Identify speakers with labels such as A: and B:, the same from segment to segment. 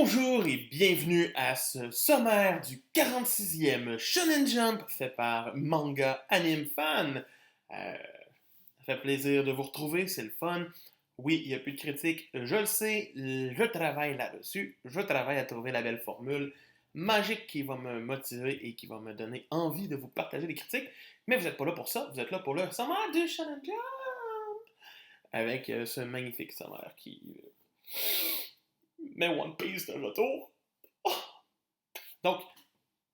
A: Bonjour et bienvenue à ce sommaire du 46e Shonen Jump fait par Manga Anime Fan. Ça fait plaisir de vous retrouver, c'est le fun. Oui, il n'y a plus de critiques, je le sais, je travaille là-dessus. Je travaille à trouver la belle formule magique qui va me motiver et qui va me donner envie de vous partager les critiques. Mais vous n'êtes pas là pour ça, vous êtes là pour le sommaire du Shonen Jump avec ce magnifique sommaire qui met One Piece de retour. Oh! Donc,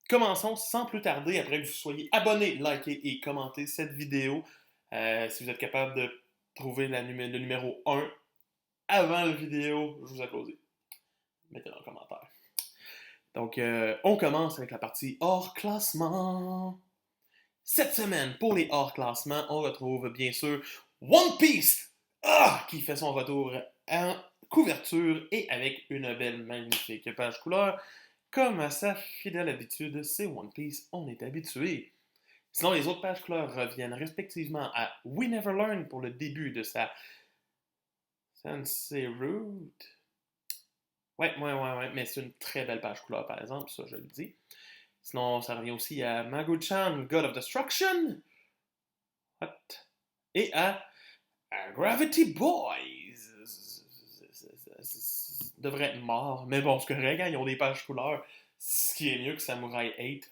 A: commençons sans plus tarder après que vous soyez abonné, liké et commenté cette vidéo. Si vous êtes capable de trouver le numéro 1 avant la vidéo, je vous applaudis. Mettez-le dans le commentaire. Donc, on commence avec la partie hors classement. Cette semaine, pour les hors classements, on retrouve bien sûr One Piece qui fait son retour en couverture et avec une belle, magnifique page couleur. Comme à sa fidèle habitude, c'est One Piece, on est habitué. Sinon, les autres pages couleurs reviennent respectivement à We Never Learn pour le début de sa Sensei Route. Ouais, mais c'est une très belle page couleur par exemple, ça je le dis. Sinon, ça revient aussi à Mago-chan, God of Destruction. What? Et à Gravity Boys. Devrait être mort, mais bon, c'est correct, hein, ils ont des pages couleurs, ce qui est mieux que Samurai 8.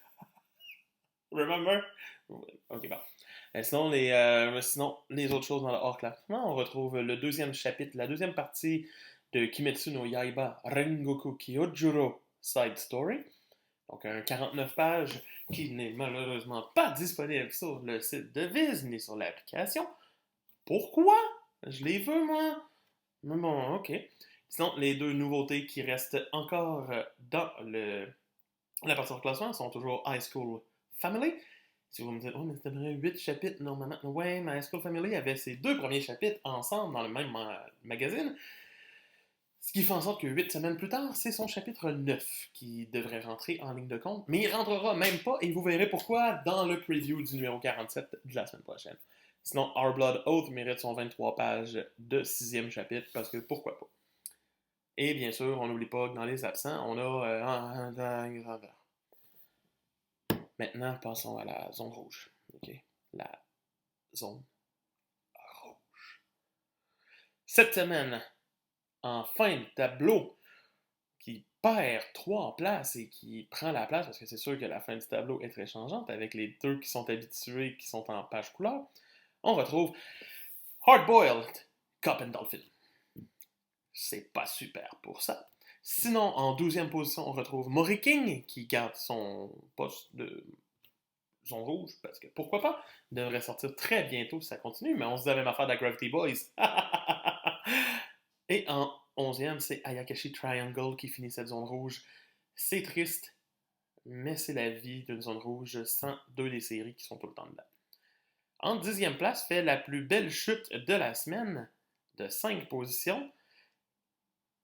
A: Remember? Ok, bon. Sinon, les autres choses dans le hors-classement, on retrouve le deuxième chapitre, la deuxième partie de Kimetsu no Yaiba Rengoku Kyojuro Side Story. Donc, un 49 pages qui n'est malheureusement pas disponible sur le site de Viz ni sur l'application. Pourquoi? Je les veux, moi. Mais bon, ok. Sinon, les deux nouveautés qui restent encore dans la partie hors classement sont toujours High School Family. Si vous me dites, oh, mais c'était 8 chapitres normalement. Ouais, mais High School Family avait ses deux premiers chapitres ensemble dans le même magazine. Ce qui fait en sorte que 8 semaines plus tard, c'est son chapitre 9 qui devrait rentrer en ligne de compte. Mais il rentrera même pas et vous verrez pourquoi dans le preview du numéro 47 de la semaine prochaine. Sinon, Our Blood Oath mérite son 23 pages de 6e chapitre parce que pourquoi pas. Et bien sûr, on n'oublie pas que dans les absents, on a Maintenant, passons à la zone rouge. OK? La zone rouge. Cette semaine, en fin de tableau, qui perd 3 places et qui prend la place, parce que c'est sûr que la fin du tableau est très changeante, avec les deux qui sont habitués, qui sont en page couleur, on retrouve Hardboiled, Cup and Dolphin. C'est pas super pour ça. Sinon, en 12e position, on retrouve Mori King, qui garde son poste de zone rouge, parce que pourquoi pas, devrait sortir très bientôt si ça continue, mais on se dit la même affaire de la Gravity Boys. Et en 11e, c'est Ayakashi Triangle qui finit cette zone rouge. C'est triste, mais c'est la vie d'une zone rouge sans deux des séries qui sont tout le temps dedans. En 10e place, fait la plus belle chute de la semaine, de 5 positions,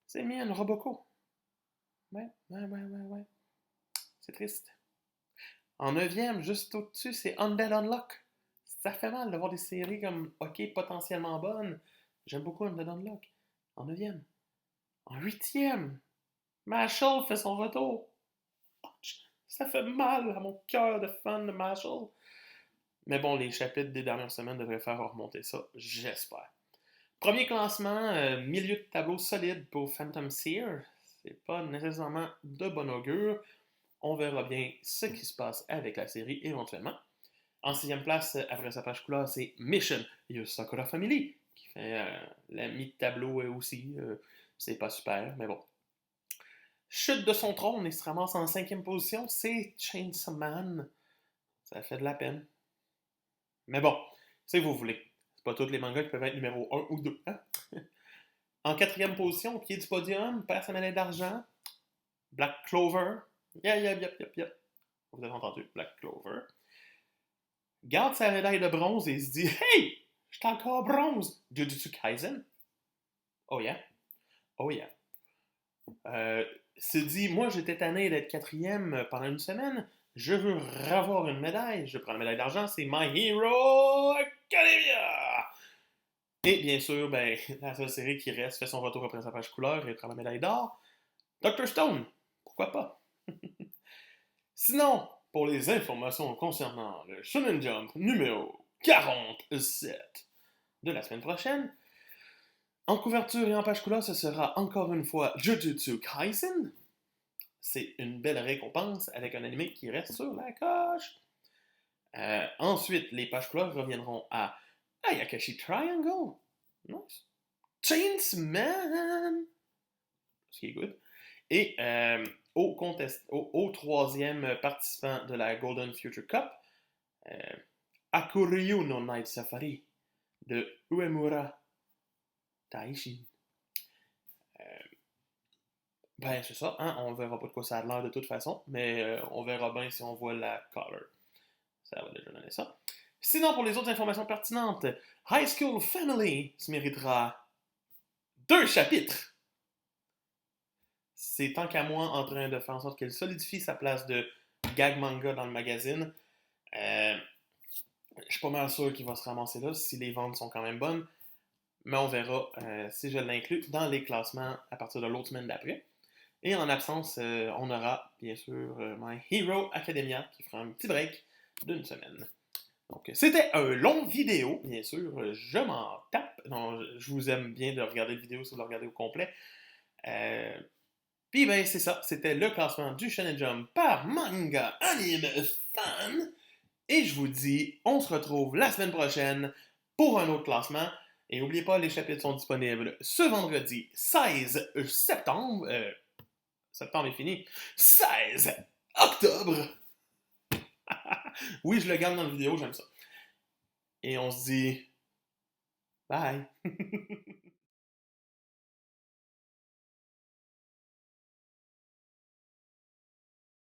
A: c'est Mien Roboko. Ouais. C'est triste. En 9e, juste au-dessus, c'est Undead Unlock. Ça fait mal de voir des séries comme, ok, potentiellement bonnes. J'aime beaucoup Undead Unlock. En 9e. En 8e, Mashal fait son retour. Ça fait mal à mon cœur de fan de Mashal. Mais bon, les chapitres des dernières semaines devraient faire remonter ça, j'espère. Premier classement, milieu de tableau solide pour Phantom Seer. C'est pas nécessairement de bon augure. On verra bien ce qui se passe avec la série éventuellement. En 6e place, après sa page couleur, c'est Mission Yu Sakura Family, qui fait la mi-tableau aussi. C'est pas super, mais bon. Chute de son trône et se ramasse en 5e position, c'est Chainsaw Man. Ça fait de la peine. Mais bon, c'est que vous voulez. C'est pas tous les mangas qui peuvent être numéro 1 ou 2. Hein? En 4e position, au pied du podium, perd sa médaille d'argent. Black Clover. Yep. Vous avez entendu, Black Clover. Garde sa médaille de bronze et se dit Hey, je suis encore bronze. Jujutsu Kaisen. Oh yeah. Se dit Moi, j'étais tanné d'être 4e pendant une semaine. Je veux revoir une médaille. Je prends la médaille d'argent, c'est My Hero Academia. Et bien sûr, la seule série qui reste fait son retour après sa page couleur et prend la médaille d'or. Dr. Stone, pourquoi pas? Sinon, pour les informations concernant le Shonen Jump numéro 47 de la semaine prochaine, en couverture et en page couleur, ce sera encore une fois Jujutsu Kaisen. C'est une belle récompense avec un anime qui reste sur la coche. Ensuite, les pages couleurs reviendront à Ayakashi Triangle. Nice. Chainsman. Ce qui est good. Et au troisième participant de la Golden Future Cup, Akuryu no Night Safari de Uemura Taishin. Ben, c'est ça, hein? On verra pas de quoi ça a l'air de toute façon, mais on verra bien si on voit la color. Ça va déjà donner ça. Sinon, pour les autres informations pertinentes, High School Family se méritera 2 chapitres. C'est tant qu'à moi en train de faire en sorte qu'elle solidifie sa place de gag manga dans le magazine. Je suis pas mal sûr qu'il va se ramasser là si les ventes sont quand même bonnes. Mais on verra si je l'inclus dans les classements à partir de l'autre semaine d'après. Et en absence, on aura bien sûr My Hero Academia qui fera un petit break d'une semaine. Donc, c'était un long vidéo, bien sûr. Je m'en tape. Non, je vous aime bien de regarder la vidéo si vous la regardez au complet. Puis, ben, c'est ça. C'était le classement du Shonen Jump par Manga Anime Fan. Et je vous dis, on se retrouve la semaine prochaine pour un autre classement. Et n'oubliez pas, les chapitres sont disponibles ce vendredi 16 septembre. Septembre est fini. 16 octobre. Oui, je le garde dans la vidéo, j'aime ça. Et on se dit bye.